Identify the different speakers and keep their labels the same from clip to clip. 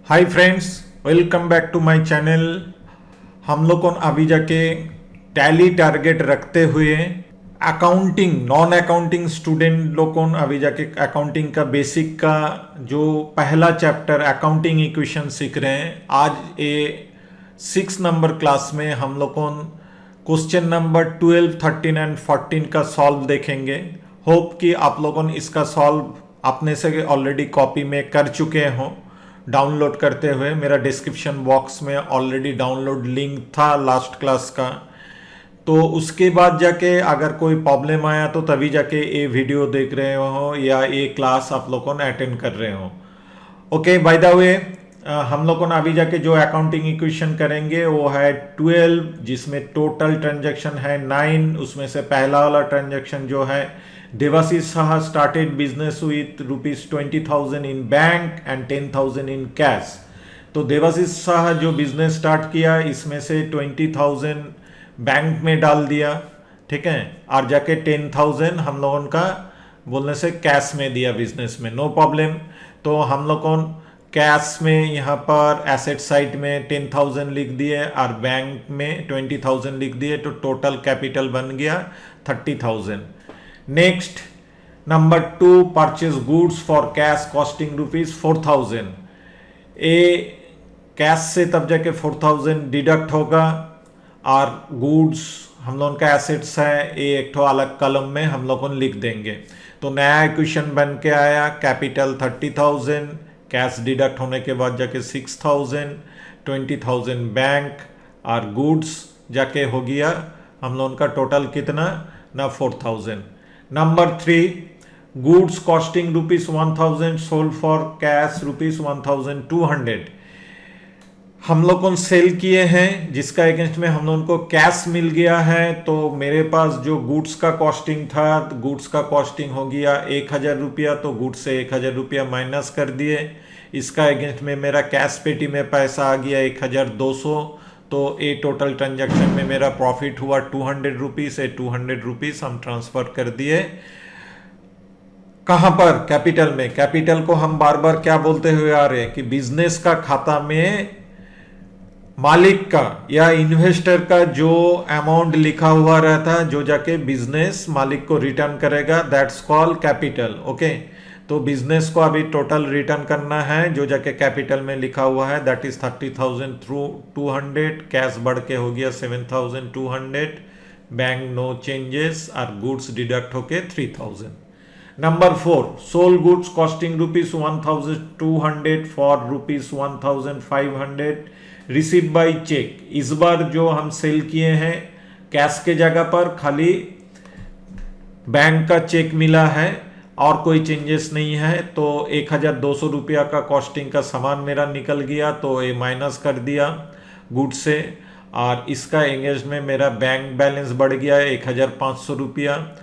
Speaker 1: Hi friends, welcome back to my channel. हम लोग को अभी जाके टैली टारगेट रखते हुए अकाउंटिंग नॉन अकाउंटिंग स्टूडेंट लोग को अभी जाके अकाउंटिंग का बेसिक का जो पहला चैप्टर अकाउंटिंग इक्वेशन सीख रहे हैं। आज ये 6 नंबर क्लास में हम लोग को क्वेश्चन नंबर 12, 13 एंड 14 का सॉल्व देखेंगे। होप कि आप लोगों ने इसका सॉल्व अपने से ऑलरेडी कॉपी में कर चुके हों डाउनलोड करते हुए। मेरा डिस्क्रिप्शन बॉक्स में ऑलरेडी डाउनलोड लिंक था लास्ट क्लास का, तो उसके बाद जाके अगर कोई प्रॉब्लम आया तो तभी जाके ये वीडियो देख रहे हो या ये क्लास आप लोगों ने अटेंड कर रहे हो। ओके, बाय द वे हम लोगों ने अभी जाके जो अकाउंटिंग इक्वेशन करेंगे वो है 12, जिसमें टोटल ट्रांजैक्शन है 9। उसमें से पहला वाला ट्रांजैक्शन जो है Devashish Saha started business with ₹20,000 in bank and 10,000 in cash. तो देवाशीष साहा जो बिजनेस स्टार्ट किया इसमें से 20,000 बैंक में डाल दिया, ठीक है, और जाके 10,000 हम लोगों का बोलने से कैश में दिया बिजनेस में, नो प्रॉब्लम। तो हम लोगों कैश में यहाँ पर एसेट साइड में 10,000 लिख दिए और बैंक में 20,000 लिख दिए, तो टोटल कैपिटल बन गया 30,000। Next number 2, purchase goods for cash costing ₹4,000। A cash से तब जाके 4,000 डिडक्ट होगा और गुड्स हम लोगों का एसेट्स है, ये एक तो अलग कलम में हम लोगों को लिख देंगे। तो नया इक्वेशन बन के आया, कैपिटल 30,000, कैश डिडक्ट होने के बाद जाके 6,000, 20,000 बैंक और गुड्स जाके हो गया हम लोगों का टोटल कितना ना 4,000। Number 3, goods costing ₹1,000 sold for cash ₹1,200। हम लोग को सेल किए हैं जिसका अगेंस्ट में हम लोगों को कैश मिल गया है। तो मेरे पास जो गुड्स का कॉस्टिंग था, गुड्स का कॉस्टिंग हो गया 1,000 रुपया, तो गुड्स से 1,000 रुपया माइनस कर दिए। इसका अगेंस्ट में मेरा कैश पेटी में पैसा आ गया 1,200। तो ये टोटल ट्रांजैक्शन में मेरा प्रॉफिट हुआ 200 रुपीज़। 200 रुपीज़ हम ट्रांसफ़र कर दिए कहाँ पर, कैपिटल में। कैपिटल को हम बार बार क्या बोलते हुए आ रहे हैं कि बिजनेस का खाता में मालिक का या इन्वेस्टर का जो अमाउंट लिखा हुआ रहता है, जो जाके बिजनेस मालिक को रिटर्न करेगा, दैट्स कॉल्ड कैपिटल। ओके, तो बिजनेस को अभी टोटल रिटर्न करना है जो जाके कैपिटल में लिखा हुआ है, दैट इज 30,000 थ्रू 200। कैश बढ़ के हो गया 7,200, बैंक नो चेंजेस और गुड्स डिडक्ट होके 3,000। Number 4, sold goods costing ₹1,200 for ₹1,500 receive by cheque. इस बार जो हम सेल किए हैं कैश के जगह पर खाली बैंक का चेक मिला है और कोई चेंजेस नहीं है। तो 1,200 रुपया का कॉस्टिंग का सामान मेरा निकल गया, तो ये माइनस कर दिया गुड से, और इसका एंगेज में मेरा बैंक बैलेंस बढ़ गया 1,500 रुपया।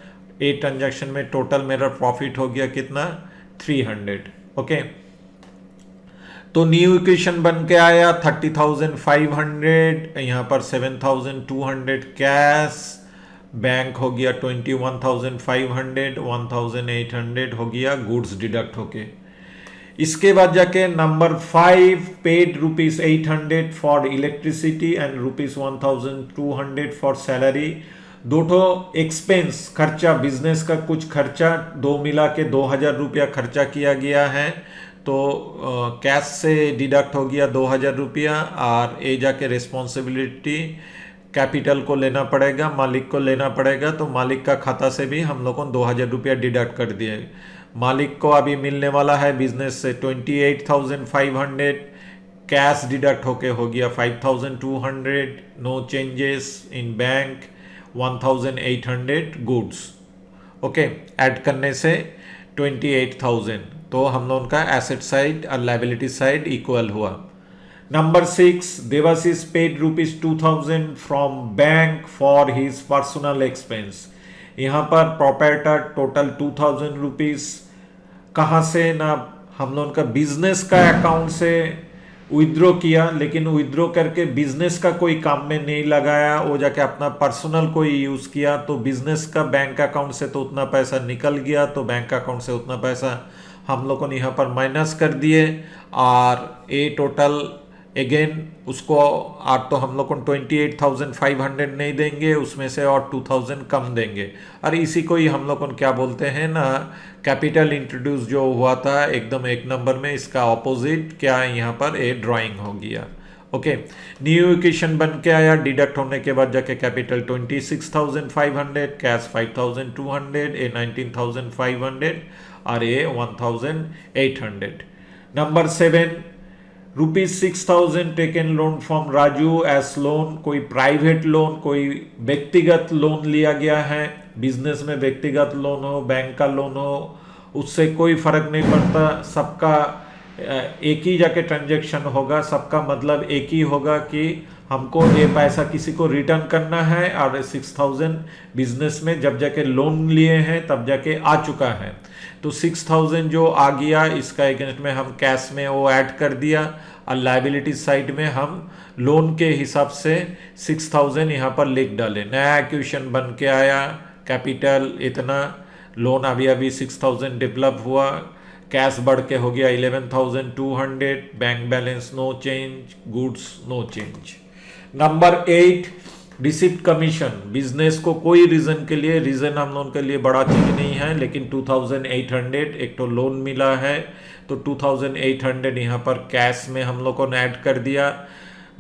Speaker 1: ए ट्रांजैक्शन में टोटल मेरा प्रॉफिट हो गया कितना 300। ओके, तो न्यू इक्वेशन बन के आया 30,500, यहाँ पर 7,200 कैश, बैंक हो गया 21,500, 1,800 हो गया गुड्स डिडक्ट होके। इसके बाद जाके number 5, paid ₹800 for electricity and ₹1,200 for salary. दो ठो एक्सपेंस खर्चा, बिजनेस का कुछ खर्चा दो मिला के 2,000 रुपया खर्चा किया गया है। तो कैश से डिडक्ट हो गया 2,000 रुपया और ये जाके रिस्पॉन्सिबिलिटी कैपिटल को लेना पड़ेगा, मालिक को लेना पड़ेगा। तो मालिक का खाता से भी हम लोगों को 2,000 रुपया डिडक्ट कर दिए। मालिक को अभी मिलने वाला है बिजनेस से 28,500, कैश डिडक्ट होके हो गया 5,200, no changes in bank 1,800 goods. Okay, add करने से 28,000, तो हम लोगों का एसेट साइड और लाइबिलिटी साइड इक्वल हुआ। Number 6, Devashish paid ₹2,000 from bank for his personal expense। यहाँ पर प्रोपराइटर टोटल 2,000 रुपीज़ कहाँ से ना हम लोगों का बिजनेस का अकाउंट से विड्रॉ किया, लेकिन विड्रॉ करके बिजनेस का कोई काम में नहीं लगाया, वो जाके अपना पर्सनल कोई यूज़ किया। तो बिजनेस का बैंक अकाउंट से तो उतना पैसा निकल गया, तो बैंक अकाउंट से उतना पैसा हम लोगों ने यहाँ पर माइनस कर दिए, और ए टोटल अगेन उसको और तो हम लोग को 28,500 नहीं देंगे, उसमें से और 2,000 कम देंगे। और इसी को ही हम लोग को क्या बोलते हैं ना, कैपिटल इंट्रोड्यूस जो हुआ था एकदम एक नंबर में, इसका ऑपोजिट क्या यहाँ पर ए ड्राइंग हो गया। ओके, न्यू इक्वेशन बन के आया, डिडक्ट होने के बाद जाके कैपिटल 26,500, कैश 5,200, ए 19,500 और ए 1,800। Number 7, ₹6,000 taken loan from Raju as loan. कोई प्राइवेट लोन, कोई व्यक्तिगत लोन लिया गया है। बिजनेस में व्यक्तिगत लोन हो, बैंक का लोन हो, उससे कोई फर्क नहीं पड़ता, सबका एक ही जाके ट्रांजेक्शन होगा, सबका मतलब एक ही होगा कि हमको ये पैसा किसी को रिटर्न करना है, और 6,000 बिजनेस में जब जाके लोन लिए हैं तब जाके आ चुका है। तो 6,000 जो आ गया, इसका अगेंस्ट में हम कैश में वो ऐड कर दिया, और लाइबिलिटी साइड में हम लोन के हिसाब से 6,000 यहाँ पर लिख डाले। नया एक्विजिशन बन के आया, कैपिटल इतना, लोन अभी अभी 6,000 डेवलप हुआ, कैश बढ़ के हो गया 11,200, bank balance no change, goods no change. Number 8, receipt commission. Business को कोई रीजन के लिए, रीजन हम लोगों के लिए बड़ा चीज नहीं है, लेकिन 2,800 एक तो लोन मिला है, तो 2,800 यहाँ पर कैश में हम लोग को ऐड कर दिया।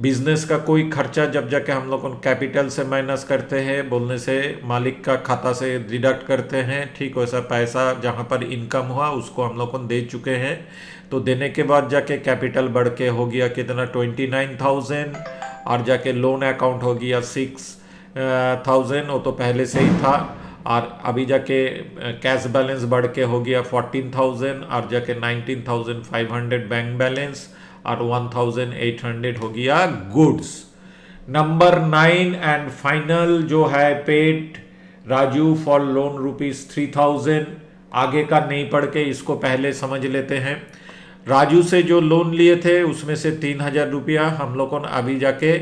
Speaker 1: बिजनेस का कोई खर्चा जब जाके हम लोग कैपिटल से माइनस करते हैं, बोलने से मालिक का खाता से डिडक्ट करते हैं, ठीक वैसा पैसा जहाँ पर इनकम हुआ उसको हम लोग दे चुके हैं। तो देने के बाद जाके कैपिटल बढ़ के हो गया कितना, 29,000, और जाके लोन अकाउंट हो गया 6,000, वो तो पहले से ही था, और अभी जाके कैश बैलेंस बढ़ के हो गया 14,000, और जाके 19,500 बैंक बैलेंस, और 1,800 हो गया गुड्स। नंबर 9 एंड फाइनल जो है, पेड राजू फॉर लोन ₹3,000। आगे का नहीं पढ़ के इसको पहले समझ लेते हैं। राजू से जो लोन लिए थे उसमें से 3,000 रुपया हम लोगों ने अभी जाके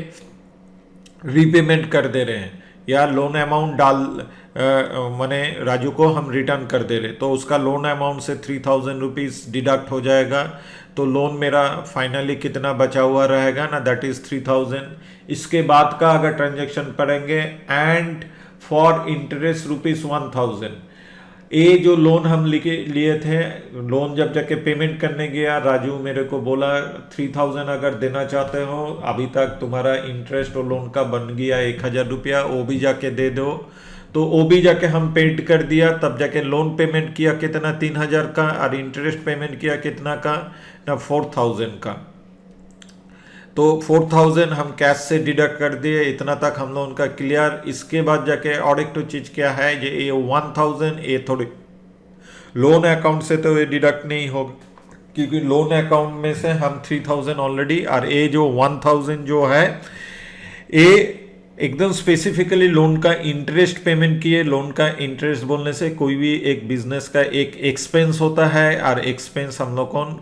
Speaker 1: रीपेमेंट कर दे रहे हैं, या लोन अमाउंट माने राजू को हम रिटर्न कर दे रहे, तो उसका लोन अमाउंट से 3,000 रुपीज़ डिडक्ट हो जाएगा। तो लोन मेरा फाइनली कितना बचा हुआ रहेगा ना, दैट इज 3,000। इसके बाद का अगर ट्रांजेक्शन पढ़ेंगे, एंड फॉर इंटरेस्ट ₹1,000। ये जो लोन हम लिए थे, लोन जब जाके पेमेंट करने गया, राजू मेरे को बोला 3,000 अगर देना चाहते हो, अभी तक तुम्हारा इंटरेस्ट और लोन का बन गया 1,000 रुपया, वो भी जाके दे दो। तो वो भी जाके हम पेड कर दिया, तब जाके लोन पेमेंट किया कितना, 3,000 का, और इंटरेस्ट पेमेंट किया कितना का ना, 4,000 का। तो 4,000 हम कैश से डिडक्ट कर दिए, इतना तक हम लोग उनका क्लियर। इसके बाद जाके और एक तो चीज़ क्या है, ये 1,000 ये थोड़ी लोन अकाउंट से तो ये डिडक्ट नहीं होगा, क्योंकि लोन अकाउंट में से हम 3,000 ऑलरेडी, और ये जो 1,000 जो है ये एकदम स्पेसिफिकली लोन का इंटरेस्ट पेमेंट किए। लोन का इंटरेस्ट बोलने से कोई भी एक बिजनेस का एक एक्सपेंस होता है, और एक्सपेंस हम लोग कौन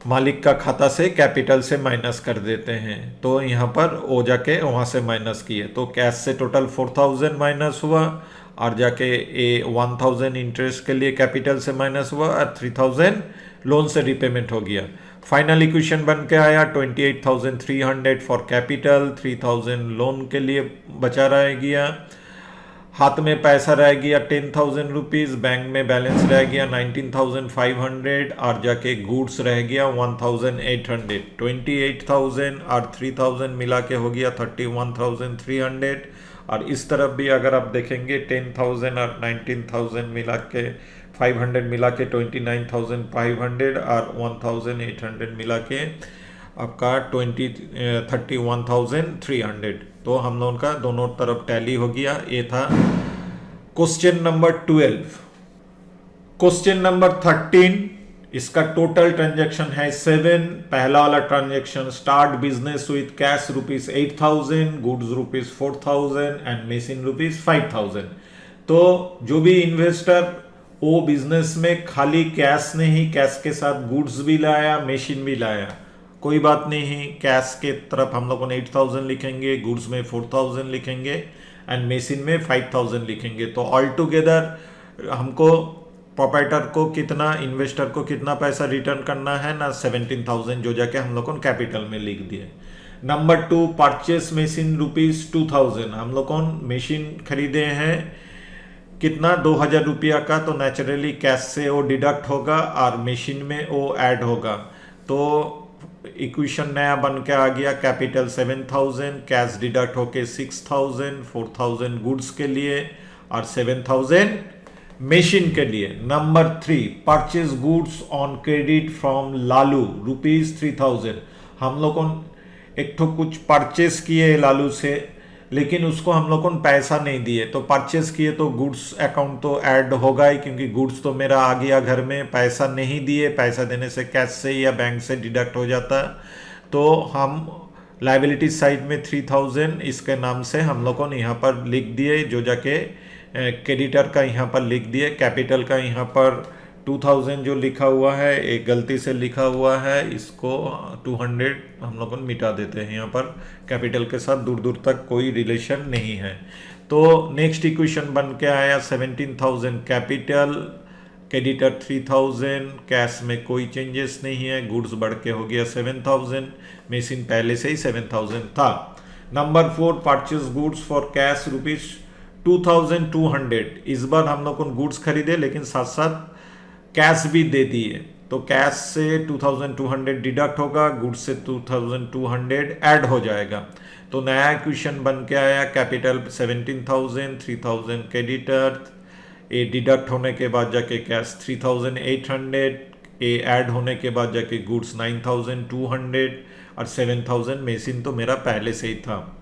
Speaker 1: मालिक का खाता से कैपिटल से माइनस कर देते हैं। तो यहाँ पर वो जाके वहाँ से माइनस किए, तो कैश से टोटल 4,000 माइनस हुआ, और जाके ये 1,000 इंटरेस्ट के लिए कैपिटल से माइनस हुआ, और 3,000 लोन से रिपेमेंट हो गया। फाइनल इक्वेशन बन के आया 28,300 फॉर कैपिटल, 3,000 लोन के लिए बचा रह गया, हाथ में पैसा रह गया 10,000 रुपीज़, बैंक में बैलेंस रह गया 19,500, और जाके गुड्स रह गया 1,800। 28,000 और 3,000 मिला के हो गया 31,300। और इस तरफ भी अगर आप देखेंगे 10,000 और 19,000 मिला के 500 मिला के 29,500, और 1,800 मिला के आपका 31,300। तो हम लोगों का दोनों तरफ टैली हो गया। ये था क्वेश्चन नंबर 12। क्वेश्चन नंबर 13, इसका टोटल ट्रांजैक्शन है 7। पहला वाला transaction, start business with cash ₹8,000, goods ₹4,000 and machine ₹5,000। तो जो भी इन्वेस्टर वो बिजनेस में खाली कैश नहीं, कैश के साथ गुड्स भी लाया, मशीन भी लाया, कोई बात नहीं। कैश के तरफ हम लोगों ने 8,000 लिखेंगे, गुड्स में 4,000 लिखेंगे, एंड मशीन में 5,000 लिखेंगे। तो ऑल टुगेदर हमको प्रोपाइटर को कितना, इन्वेस्टर को कितना पैसा रिटर्न करना है ना 17,000, जो जाके हम लोग को कैपिटल में लिख दिए। नंबर 2, परचेस मशीन ₹2,000, हम लोग कौन मशीन खरीदे हैं कितना, 2,000 रुपया का, तो नेचुरली कैश से वो डिडक्ट होगा और मशीन में वो ऐड होगा। तो इक्वेशन नया बन के आ गया, कैपिटल 7,000, कैश डिडक्ट होके 6,000, 4,000 गुड्स के लिए और 7,000 मशीन के लिए। Number 3, purchase goods on credit from Lalu ₹3,000, हम लोग एक तो कुछ परचेस किए लालू से, लेकिन उसको हम लोग को पैसा नहीं दिए, तो परचेस किए तो गुड्स अकाउंट तो ऐड होगा ही, क्योंकि गुड्स तो मेरा आ गया घर में, पैसा नहीं दिए, पैसा देने से कैश से या बैंक से डिडक्ट हो जाता, तो हम लाइबिलिटी साइड में 3,000 इसके नाम से हम लोग को यहाँ पर लिख दिए, जो जाके क्रेडिटर का यहाँ पर लिख दिए। कैपिटल का यहाँ पर 2,000 जो लिखा हुआ है एक गलती से लिखा हुआ है, इसको 200 हम लोग मिटा देते हैं, यहाँ पर कैपिटल के साथ दूर दूर तक कोई रिलेशन नहीं है। तो नेक्स्ट इक्वेशन बन के आया 17,000 कैपिटल, क्रेडिटर 3,000, कैश में कोई चेंजेस नहीं है, गुड्स बढ़ के हो गया 7,000, मशीन पहले से ही 7,000 था। Number 4, purchase goods for cash ₹2,200, इस बार हम लोग गुड्स खरीदे लेकिन साथ साथ कैश भी दे दिए, तो कैश से 2,200 डिडक्ट होगा, गुड्स से 2,200 ऐड हो जाएगा। तो नया इक्वेशन बन के आया, कैपिटल 17,000, 3,000 क्रेडिटर, ए डिडक्ट होने के बाद जाके कैश 3,800, ए ऐड होने के बाद जाके गुड्स 9,200 और 7,000 मशीन तो मेरा पहले से ही था।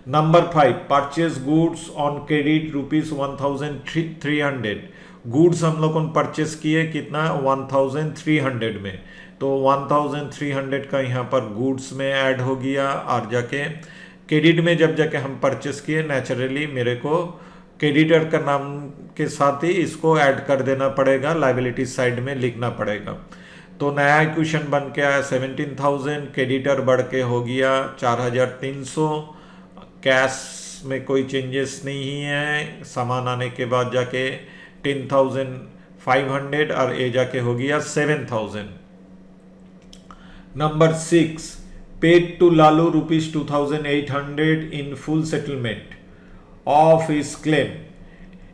Speaker 1: Number 5, purchase goods on credit ₹1,300, goods हम लोग परचेस किए कितना 1,300 में, तो 1,300 का यहाँ पर गुड्स में ऐड हो गया, और जाके क्रेडिट में जब जाके हम परचेस किए नेचुरली मेरे को क्रेडिटर का नाम के साथ ही इसको ऐड कर देना पड़ेगा, लाइबिलिटी साइड में लिखना पड़ेगा। तो नया इक्वेशन बन के आया 17,000, क्रेडिटर बढ़ के हो गया 4,300, कैश में कोई चेंजेस नहीं है, सामान आने के बाद जाके 10,500 और ए जाके हो गया 7,000। Number 6, paid to Lalu ₹2,800 in full settlement of his claim.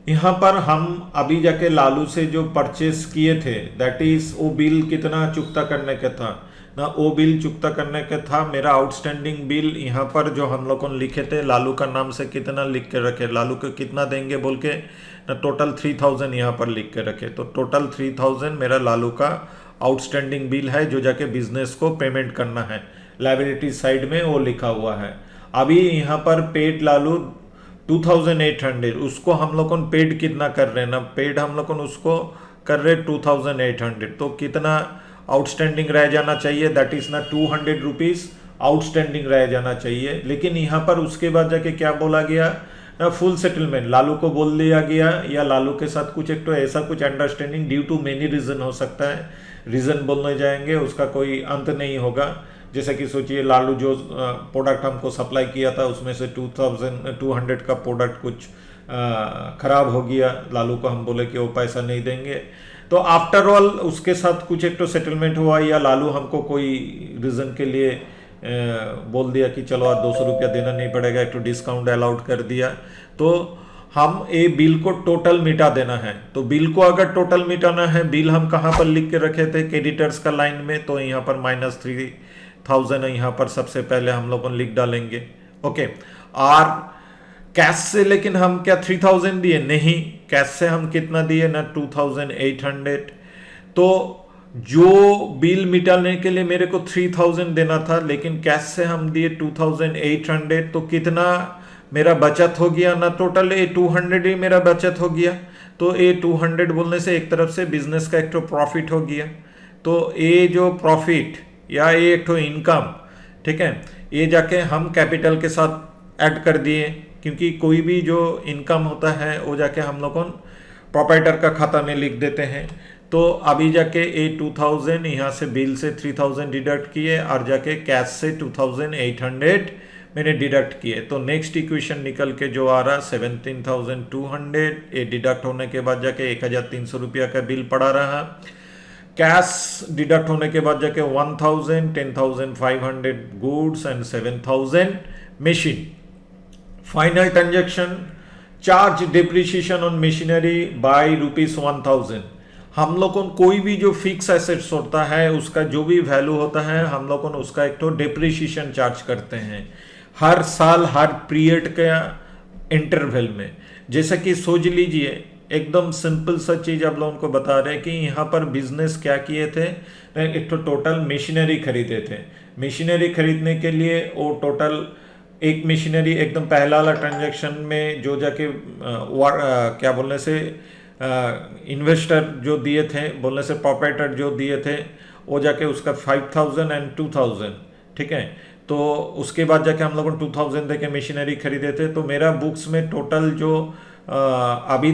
Speaker 1: यहाँ पर हम अभी जाके लालू से जो परचेस किए थे, दैट इज वो बिल कितना चुकता करने का था ना, वो बिल चुकता करने का था। मेरा आउटस्टैंडिंग बिल यहाँ पर जो हम लोग को लिखे थे, लालू का नाम से कितना लिख के रखे, लालू को कितना देंगे बोल के ना, टोटल 3,000 यहाँ पर लिख के रखे, तो टोटल 3,000 मेरा लालू का आउटस्टैंडिंग बिल है, जो जाके बिजनेस को पेमेंट करना है, लाइबिलिटी साइड में वो लिखा हुआ है। अभी यहाँ पर पेड लालू 2,800, उसको हम लोग पेड कितना कर रहे हैं ना, पेड हम लोग उसको कर रहे 2,800, तो कितना आउटस्टैंडिंग रह जाना चाहिए, दैट इज ना 200 रुपीज़ आउटस्टैंडिंग रह जाना चाहिए। लेकिन यहाँ पर उसके बाद जाके क्या बोला गया, फुल सेटलमेंट लालू को बोल दिया गया, या लालू के साथ कुछ एक तो ऐसा कुछ understanding due to many reason हो सकता है, रीजन बोलने जाएंगे उसका कोई अंत नहीं होगा। जैसे कि सोचिए लालू जो प्रोडक्ट हमको सप्लाई किया था उसमें से 2,200 का प्रोडक्ट कुछ खराब हो गया, लालू को हम बोले कि वो पैसा नहीं देंगे, तो आफ्टर ऑल उसके साथ कुछ एक तो सेटलमेंट हुआ, या लालू हमको कोई रीज़न के लिए बोल दिया कि चलो आज 200 रुपया देना नहीं पड़ेगा, एक तो डिस्काउंट अलाउड कर दिया, तो हम ये बिल को टोटल मिटा देना है। तो बिल को अगर टोटल मिटाना है, बिल हम कहाँ पर लिख के रखे थे क्रेडिटर्स का लाइन में, तो यहाँ पर -3,000 यहाँ पर सबसे पहले हम लोग लिख डालेंगे, ओके। और कैश से लेकिन हम क्या 3,000 दिए, नहीं, कैश से हम कितना दिए ना 2,800, तो जो बिल मिटाने के लिए मेरे को 3,000 देना था, लेकिन कैश से हम दिए 2,800, तो कितना मेरा बचत हो गया ना, टोटल ये 200 ही मेरा बचत हो गया। तो ये 200 बोलने से एक तरफ से बिजनेस का एक तो प्रॉफिट हो गया, तो ये जो प्रॉफिट या ये एक तो इनकम, ठीक है, ये जाके हम कैपिटल के साथ ऐड कर दिए, क्योंकि कोई भी जो इनकम होता है वो जाके हम लोग प्रोप्राइटर का खाता में लिख देते हैं। तो अभी जाके ये 2,000 यहाँ से बिल से 3,000 डिडक्ट किए, और जाके कैश से 2,800 मैंने डिडक्ट किए, तो नेक्स्ट इक्वेशन निकल के जो आ रहा 17,200, ये डिडक्ट होने के बाद जाके 1,300 रुपया का बिल पड़ा रहा। कैश डिडक्ट होने के बाद जाके 1,000, 10,500 goods and 7,000 machine. Final transaction charge depreciation on machinery by ₹1,000। हम लोग को कोई भी जो फिक्स एसेट्स होता है उसका जो भी वैल्यू होता है हम लोग उसका एक तो डिप्रिसिएशन चार्ज करते हैं हर साल हर पीरियड का इंटरवल में। जैसे कि सोच लीजिए एकदम सिंपल सा चीज आप लोगों को बता रहे हैं कि यहाँ पर बिजनेस क्या किए थे, एक तो टोटल मशीनरी खरीदे थे। मशीनरी खरीदने के लिए वो टोटल एक मशीनरी एकदम पहला वाला ट्रांजैक्शन में जो जाके क्या बोलने से इन्वेस्टर जो दिए थे, बोलने से प्रोप्राइटर जो दिए थे, वो जाके उसका 5,000 एंड 2,000, ठीक है। तो उसके बाद जाके हम लोगों ने 2,000 दे के मशीनरी खरीदे थे। तो मेरा बुक्स में टोटल जो अभी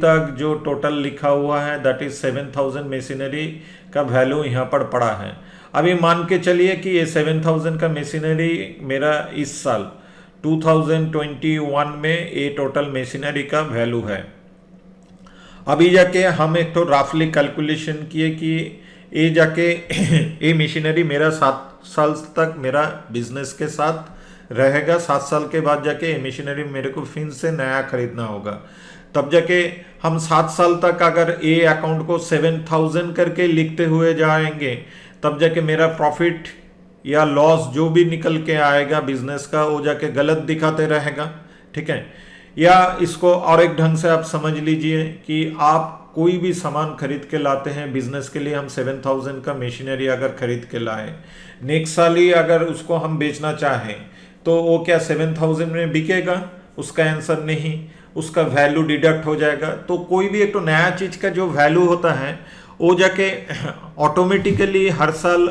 Speaker 1: तक जो टोटल लिखा हुआ है दैट इज 7,000 मशीनरी का वैल्यू यहाँ पर पड़ा है। अभी मान के चलिए कि ये 7,000 का मशीनरी मेरा इस साल 2021 में ये टोटल मशीनरी का वैल्यू है। अभी जाके हम एक तो रफली कैलकुलेशन किए कि ये जाके ये मशीनरी मेरा 7 साल तक मेरा बिजनेस के साथ रहेगा। 7 साल के बाद जाके ये मशीनरी मेरे को फिर से नया खरीदना होगा। तब जाके हम 7 साल तक अगर ये अकाउंट को 7,000 करके लिखते हुए जाएंगे तब जाके मेरा प्रॉफिट या लॉस जो भी निकल के आएगा बिजनेस का वो जाके गलत दिखाते रहेगा, ठीक है। या इसको और एक ढंग से आप समझ लीजिए कि आप कोई भी सामान खरीद के लाते हैं बिजनेस के लिए, हम 7,000 का मशीनरी अगर खरीद के लाए, नेक्स्ट साल ही अगर उसको हम बेचना चाहें तो वो क्या 7,000 में बिकेगा? उसका आंसर नहीं, उसका वैल्यू डिडक्ट हो जाएगा। तो कोई भी एक तो नया चीज का जो वैल्यू होता है वो जाके ऑटोमेटिकली हर साल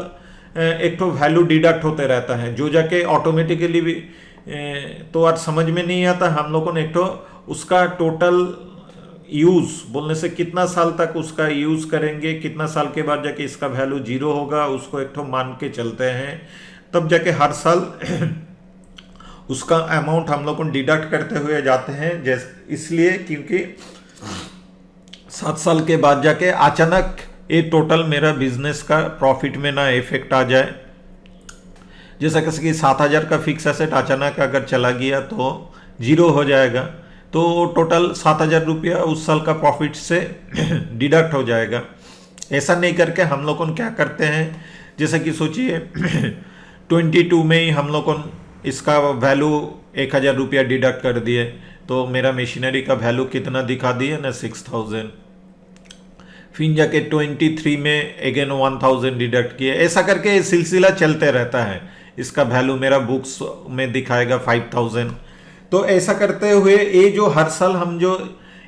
Speaker 1: एक तो वैल्यू डिडक्ट होते रहता है, जो जाके ऑटोमेटिकली भी तो आज समझ में नहीं आता हम लोगों ने एक तो उसका टोटल यूज बोलने से कितना साल तक उसका यूज करेंगे, कितना साल के बाद जाके इसका वैल्यू 0 होगा, उसको एक तो मान के चलते हैं। तब जाके हर साल उसका अमाउंट हम लोग को डिडक्ट करते हुए जाते हैं। जैसे इसलिए क्योंकि 7 साल के बाद जाके अचानक ये टोटल मेरा बिजनेस का प्रॉफिट में ना इफेक्ट आ जाए। जैसा कि 7,000 का फिक्स एसेट अचानक अगर चला गया तो 0 हो जाएगा, तो टोटल 7,000 रुपया उस साल का प्रॉफिट से डिडक्ट हो जाएगा। ऐसा नहीं करके हम लोग क्या करते हैं, जैसे कि सोचिए 22 में ही हम लोग इसका वैल्यू 1,000 रुपया डिडक्ट कर दिए, तो मेरा मशीनरी का वैल्यू कितना दिखा दिए ना 6,000। फिर जाके 23 में अगेन 1,000 डिडक्ट किए। ऐसा करके सिलसिला चलते रहता है। इसका वैल्यू मेरा बुक्स में दिखाएगा 5,000। तो ऐसा करते हुए ये जो हर साल हम जो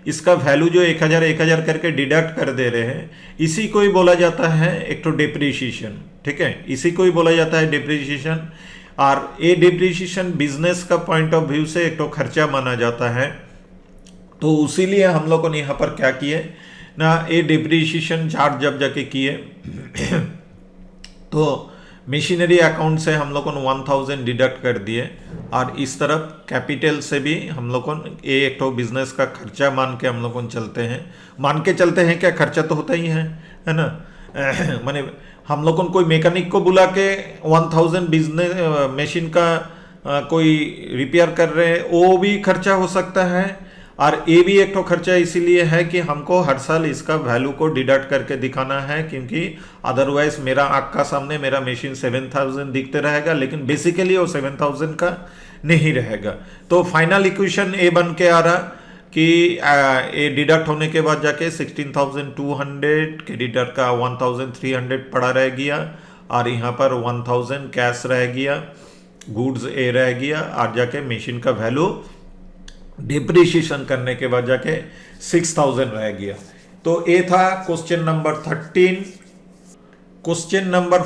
Speaker 1: इसका वैल्यू जो 1,000 करके डिडक्ट कर दे रहे हैं, इसी को ही बोला जाता है एक तो डिप्रिसिएशन, ठीक है। इसी को ही बोला जाता है डिप्रिसिएशन। और ये डिप्रिसिएशन बिजनेस का पॉइंट ऑफ व्यू से एक तो खर्चा माना जाता है। तो उसीलिए हम लोगों ने यहाँ पर क्या किए ना, ये डिप्रिसिएशन चार्ज जब जाके किए तो मशीनरी अकाउंट से हम लोगों ने 1,000 डिडक्ट कर दिए। और इस तरफ कैपिटल से भी हम लोगों ये एक तो बिजनेस का खर्चा मान के हम लोगों चलते हैं। क्या खर्चा तो होता ही है ना। माने हम लोगों कोई मैकेनिक को बुला के 1,000 बिजनेस मशीन का कोई रिपेयर कर रहे हैं, वो भी खर्चा हो सकता है। और ये भी एक तो खर्चा इसीलिए है कि हमको हर साल इसका वैल्यू को डिडक्ट करके दिखाना है, क्योंकि अदरवाइज मेरा आँख का सामने मेरा मशीन 7,000 दिखते रहेगा, लेकिन बेसिकली वो 7,000 का नहीं रहेगा। तो फाइनल इक्वेशन ये बन के आ रहा कि ये डिडक्ट होने के बाद जाके 16,200 क्रेडिटर का 1,300 पड़ा रह गया, और यहाँ पर 1,000 कैश रह गया, गुड्स ए रह गया, और जाके मशीन का वैल्यू डिप्रिसिएशन करने के बाद जाके 6,000 रह गया। तो ये था क्वेश्चन नंबर 13। क्वेश्चन नंबर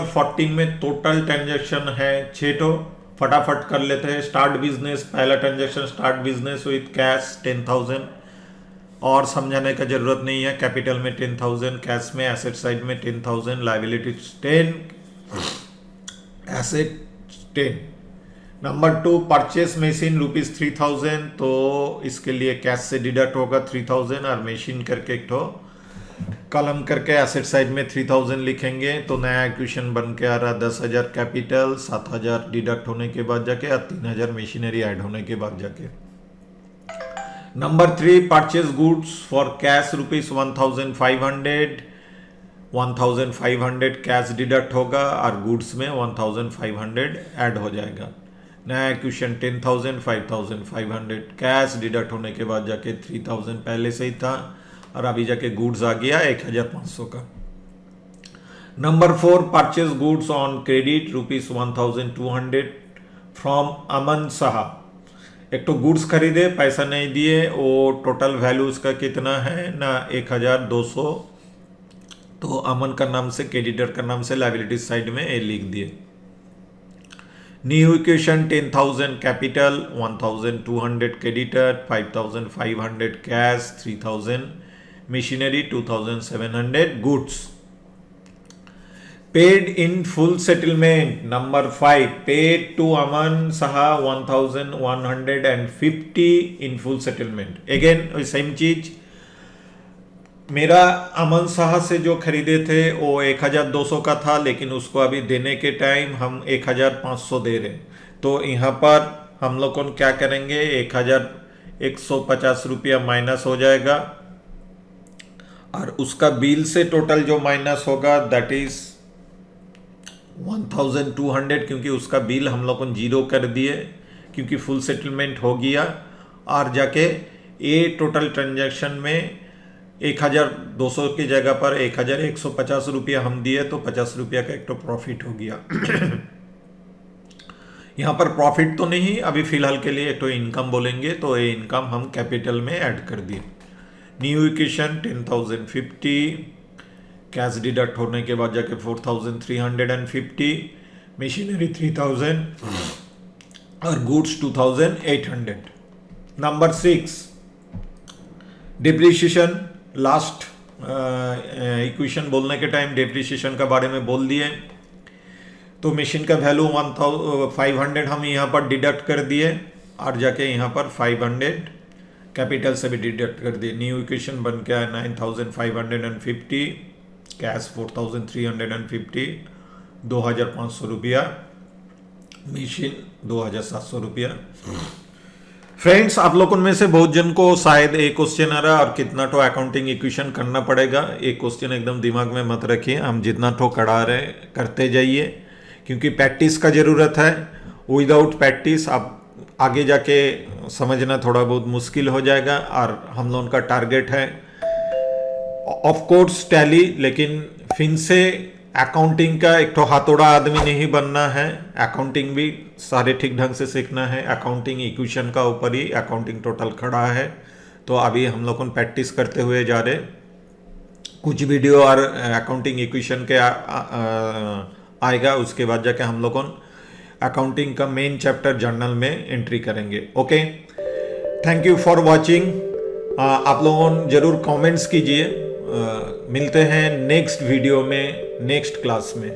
Speaker 1: 14 में टोटल ट्रांजैक्शन है 6 फटाफट कर लेते हैं। स्टार्ट बिजनेस, पहला transaction start business with cash 10,000, और समझाने का जरूरत नहीं है। कैपिटल में 10,000, कैश में, एसेट साइड में 10,000, liability 10, asset 10। Number 2 purchase machine ₹3000, तो इसके लिए कैश से डिडक्ट होगा 3000 और मशीन करके एक तो कॉलम करके एसेट साइड में 3000 लिखेंगे, तो नया इक्वेशन बन के आ रहा 10,000 कैपिटल, 7,000 डिडक्ट होने के बाद जाके और 3,000 मशीनरी ऐड होने के बाद जाके। Number 3 purchase goods for cash ₹1,500, 1,500 cash deduct होगा और गुड्स में 1,500 ऐड हो जाएगा। नया इक्वेशन 10,000, 5,500 कैश डिडक्ट होने के बाद जाके 3,000 पहले से ही था और अभी जाके गुड्स आ गया 1,500 का। Number 4 purchase goods on credit ₹1,200 from Aman Saha. एक तो गुड्स खरीदे, पैसा नहीं दिए, वो टोटल वैल्यू उसका कितना है ना 1,200, तो अमन का नाम से क्रेडिटर का नाम से लायबिलिटी साइड में ये लिख दिए। New equation 10,000 capital, 1,200 creditor, 5,500 cash, 3,000 machinery, 2,700 goods. Paid in full settlement number 5 paid to Aman Saha 1,150 in full settlement. Again same चीज, मेरा अमन साहा से जो खरीदे थे वो 1,200 का था, लेकिन उसको अभी देने के टाइम हम 1,500 दे रहे, तो यहाँ पर हम लोग कौन क्या करेंगे 1,150 रुपया माइनस हो जाएगा और उसका बिल से टोटल जो माइनस होगा दैट इज 1,200, क्योंकि उसका बिल हम लोग को जीरो कर दिए क्योंकि फुल सेटलमेंट हो गया और जाके ये टोटल ट्रांजैक्शन में 1,200 की जगह पर 1,150 रुपया हम दिए, तो 50 रुपया का एक तो प्रॉफिट हो गया। यहाँ पर प्रॉफिट तो नहीं, अभी फिलहाल के लिए एक तो इनकम बोलेंगे, तो ये इनकम हम कैपिटल में ऐड कर दिए। न्यू इक्वेशन 10,050 कैश डिडक्ट होने के बाद जाके 4,350, मशीनरी 3,000 और goods 2,800। Number 6 depreciation. Last equation बोलने के टाइम डिप्रिशिएशन के बारे में बोल दिए, तो मशीन का वैल्यू 1,500 हम यहाँ पर डिडक्ट कर दिए और जाके यहाँ पर 500 कैपिटल से भी डिडक्ट कर दिए। न्यू इक्वेशन बन के आया 9,550 कैश 4,350, 2,500 रुपया, मशीन 2,700 रुपया। फ्रेंड्स, आप लोगों में से बहुत जन को शायद एक क्वेश्चन आ रहा है और कितना तो अकाउंटिंग इक्वेशन करना पड़ेगा। एक क्वेश्चन एकदम दिमाग में मत रखिए, हम जितना तो करा रहे करते जाइए, क्योंकि प्रैक्टिस का ज़रूरत है। विदाउट प्रैक्टिस आप आगे जाके समझना थोड़ा बहुत मुश्किल हो जाएगा और हम लोगों का टारगेट है ऑफ कोर्स टैली, लेकिन फिर से अकाउंटिंग का एक तो हाथोड़ा आदमी नहीं बनना है, अकाउंटिंग भी सारे ठीक ढंग से सीखना है। अकाउंटिंग इक्वेशन का ऊपर ही अकाउंटिंग टोटल खड़ा है, तो अभी हम लोग प्रैक्टिस करते हुए जा रहे। कुछ वीडियो और अकाउंटिंग इक्वेशन के आएगा, उसके बाद जाके हम लोग अकाउंटिंग का मेन चैप्टर जर्नल में एंट्री करेंगे। Okay, thank you for watching. आप लोगों जरूर कमेंट्स कीजिए। मिलते हैं नेक्स्ट वीडियो में, नेक्स्ट क्लास में।